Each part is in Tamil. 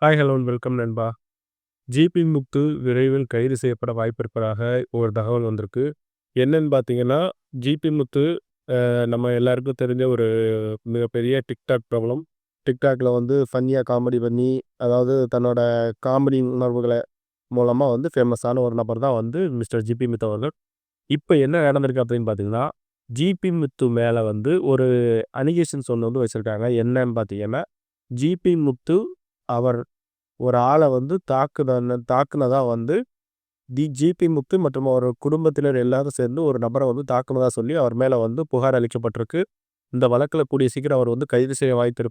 ஹாய், ஹலோ அண்ட் வெல்கம் நண்பா. ஜிபி முத்து விரைவில் கைது செய்யப்பட வாய்ப்பு இருப்பதாக ஒரு தகவல் வந்திருக்கு. என்னன்னு பார்த்தீங்கன்னா, ஜிபி முத்து நம்ம எல்லாருக்கும் தெரிஞ்ச ஒரு மிகப்பெரிய டிக்டாக் பிரபலம். டிக்டாக்ல வந்து ஃபன்னியா காமெடி பண்ணி, அதாவது தன்னோட காமெடி உணர்வுகள மூலமா வந்து ஃபேமஸான ஒரு நபர் தான் வந்து மிஸ்டர் ஜிபி முத்து அவர்கள். இப்ப என்ன நடந்திருக்கு அப்படின்னு பார்த்தீங்கன்னா, ஜிபி முத்து மேல வந்து ஒரு அலிகேஷன்ஸ் ஒண்ணு வந்து வச்சிருக்காங்க. என்னன்னு பார்த்தீங்கன்னா, ஜிபி முத்து அவர் ஒரு ஆள வந்து தாக்குனதா வந்து ஜிபி முத்து மற்றும் அவர் குடும்பத்தினர் எல்லாரும் சேர்ந்து ஒரு நபர வந்து தாக்குனதா சொல்லி அவர் மேல வந்து புகார் அளிக்கப்பட்டிருக்கு. இந்த வழக்குல கூடிய சீக்கிரம் அவர் வந்து கைது செய்ய வாய்ப்பு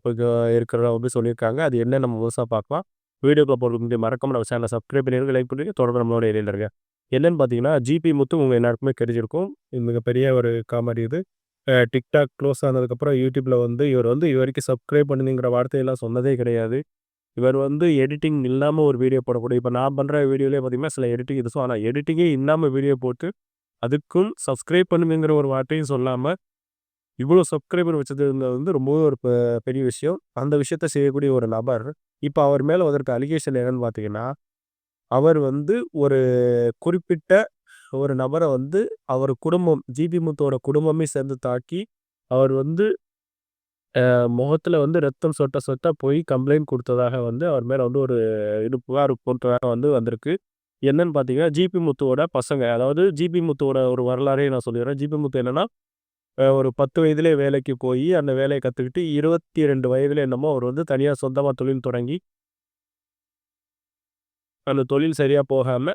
இருக்கிறதா வந்து சொல்லியிருக்காங்க. அது என்னன்னு நம்ம முழுசா பார்க்கலாம். வீடியோக்குள்ள போறதுக்கு முன்னாடி மறக்காம நம்ம சேனல சப்ஸ்கிரைப் பண்ணிருங்க, லைக் பண்ணுங்க. தொடர்ந்து நம்மளோட இணையல இருங்க. என்னன்னு பார்த்தீங்கன்னா, ஜிபி முத்து உங்க எல்லாருக்குமே தெரிஞ்சிருக்கும். இது மிகப்பெரிய ஒரு காமெடி இது. டிக்டாக் க்ளோஸ் ஆனதுக்கப்புறம் யூடியூப்ல வந்து இவர் வந்து இதுவரைக்கும் சப்ஸ்கிரைப் பண்ணுங்கங்கிற வார்த்தையெல்லாம் சொன்னதே கிடையாது. இவர் வந்து எடிட்டிங் இல்லாம ஒரு வீடியோ போடக்கூடிய இப்ப நான் பண்ற வீடியோலயே பார்த்தீங்கன்னா, சில எடிட்டிங் இருக்கும். ஆனா எடிட்டிங்கே இல்லாம வீடியோ போட்டு, அதுக்கும் சப்ஸ்கிரைப் பண்ணுங்கங்கிற ஒரு வார்த்தையும் சொல்லாம, இவ்வளோ சப்ஸ்கிரைபர் வச்சதுங்கிறது வந்து ரொம்பவே ஒரு பெரிய விஷயம். அந்த விஷயத்த செய்யக்கூடிய ஒரு நபர், இப்ப அவர் மேல வந்திருக்க அலிகேஷன் என்னன்னு பார்த்தீங்கன்னா, அவர் வந்து ஒரு குறிப்பிட்ட ஒரு நபர வந்து அவர் குடும்பம், ஜிபி முத்துவோட குடும்பமே சேர்ந்து தாக்கி, அவர் வந்து முகத்துல வந்து ரத்தம் சொட்ட சொட்ட போய் கம்ப்ளைண்ட் குடுத்ததாக வந்து அவர் மேல வந்து ஒரு புகார் போட்டதாக வந்து வந்திருக்கு. என்னன்னு பார்த்தீங்கன்னா, ஜிபி முத்துவோட பசங்க. அதாவது ஜிபி முத்துவோட ஒரு வரலாறையும் நான் சொல்லிடுறேன். ஜிபி முத்து என்னன்னா, ஒரு 10 வயதிலே வேலைக்கு போயி, அந்த வேலைய கத்துக்கிட்டு 22 வயதில என்னமோ அவர் வந்து தனியா சொந்தமா தொழில் தொடங்கி, அந்த தொழில் சரியா போகாம,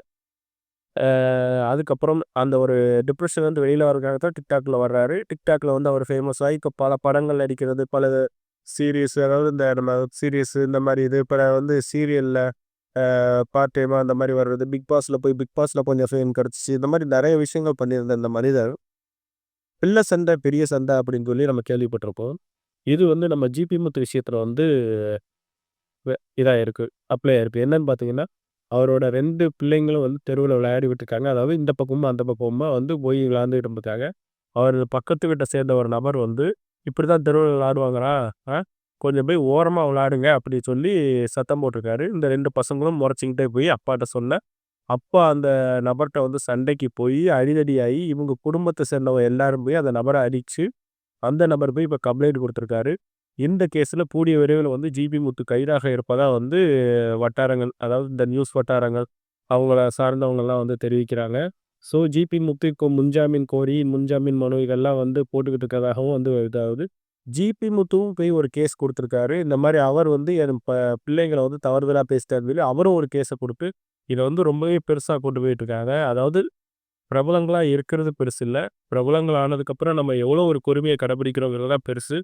அதுக்கப்புறம் அந்த ஒரு டிப்ரஷன்லேருந்து வெளியில வரதுக்காக தான் டிக்டாக்ல வர்றாரு. டிக்டாக்ல வந்து அவர் ஃபேமஸ் ஆகி பல படங்கள் நடிக்கிறது, பல சீரிஸ் அதாவது இந்த நம்ம சீரிஸ் இந்த மாரி இது. இப்ப வந்து சீரியல்ல பார்ட் டைமா அந்த மாரி வர்றது. பிக் பாஸ்ல போய் பிக் பாஸ்ல கொஞ்சம் ஃபேம் கிடைச்சுச்சு. இந்த மாரி நெறைய விஷயங்கள் பண்ணியிருந்த இந்த மனிதர், பிள்ள சண்டை, பெரிய சண்டை அப்படின்னு சொல்லி நம்ம கேள்விப்பட்டிருப்போம். இது வந்து நம்ம ஜிபி முத்து விஷயத்துல வந்து வெ இதாயிருக்கு. அப்ளை ஆயிருக்கு. என்னன்னு பார்த்தீங்கன்னா, அவரோட 2 பிள்ளைங்களும் வந்து தெருவுல விளையாடிட்டு இருக்காங்க. அதாவது இந்த பக்கமும், அந்த பக்கமுமா வந்து போய் விளையாண்டுட்டு இருந்திருக்காங்க. அவர் பக்கத்து வீட்ட சேர்ந்த ஒரு நபர் வந்து, "இப்படிதான் தெருவுல விளையாடுவாங்களா? ஆ கொஞ்சம் போய் ஓரமா விளையாடுங்க" அப்படி சொல்லி சத்தம் போட்டிருக்காரு. இந்த 2 பசங்களும் மொறச்சுக்கிட்டே போய் அப்பாட்ட சொன்ன. அப்பா அந்த நபர்ட்ட வந்து சண்டைக்கு போயி, அடிதடியாயி, இவங்க குடும்பத்த சேர்ந்தவங்க எல்லாரும் போய் அந்த நபர அடிச்சு, அந்த நபர் போய் இப்ப கம்ப்ளைண்ட் குடுத்திருக்காரு. இந்த கேஸ்ல கூடிய விரைவில வந்து ஜிபி முத்து கைதாக இருப்பதா வந்து வட்டாரங்கள், அதாவது இந்த நியூஸ் வட்டாரங்கள், அவங்கள சார்ந்தவங்கலாம் வந்து தெரிவிக்கிறாங்க. ஸோ ஜிபி முத்துக்கு முன்ஜாமீன் கோரி, முன்ஜாமீன் மனு இதெல்லாம் வந்து போட்டுக்கிட்டு இருக்கிறதாகவும் வந்து இதாகுது. ஜிபி முத்துவும் போய் ஒரு கேஸ் குடுத்திருக்காரு. இந்த மாரி அவர் வந்து என் பிள்ளைங்கள வந்து தவறுதலா பேசிட்டாருன்னு சொல்லி அவரும் ஒரு கேஸ குடுத்து, இத வந்து ரொம்பவே பெருசா கொண்டு போயிட்டுருக்காங்க. அதாவது பிரபலங்களா இருக்கிறது பெருசு இல்ல. பிரபலங்கள் ஆனதுக்கப்புறம் நம்ம எவ்வளோ ஒரு பொறுமைய கடைபிடிக்கிறோங்கிறது தான் பெருசு.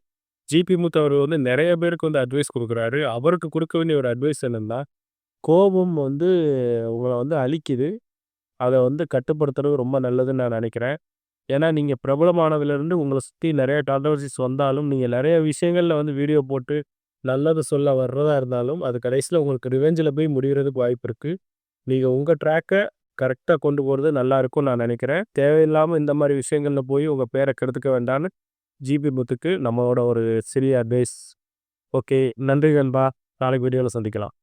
ஜிபி முத்து அவரு வந்து நெறைய பேருக்கு வந்து அட்வைஸ் குடுக்குறாரு. அவருக்கு குடுக்க வேண்டிய ஒரு அட்வைஸ் என்னன்னா, கோபம் வந்து உங்கள வந்து அழிக்குது. அத வந்து கட்டுப்படுத்துறது ரொம்ப நல்லதுன்னு நான் நெனைக்கிறேன். ஏன்னா, நீங்க பிரபலமானதுலருந்து உங்கள சுத்தி நெறைய கான்ட்ரோவர்சிஸ் வந்தாலும், நீங்க நெறைய விஷயங்கள்ல வந்து வீடியோ போட்டு நல்லது சொல்ல வர்றதா இருந்தாலும், அது கடைசில உங்களுக்கு ரிவெஞ்சுல போய் முடியறதுக்கு வாய்ப்பு இருக்கு. நீங்க உங்க ட்ராக்க கரெக்ட்டா கொண்டு போறது நல்லா இருக்கும்னு நான் நெனைக்கிறேன். தேவையில்லாம இந்த மாரி விஷயங்கள்ல போய் உங்க பேர கெடுத்துக்க வேண்டான்னு ஜிபி முத்துக்கு நம்மளோட ஒரு சிறிய அட்வைஸ். ஓகே. நன்றி நண்பா. நாளைக்கு வீடியோல சந்திக்கலாம்.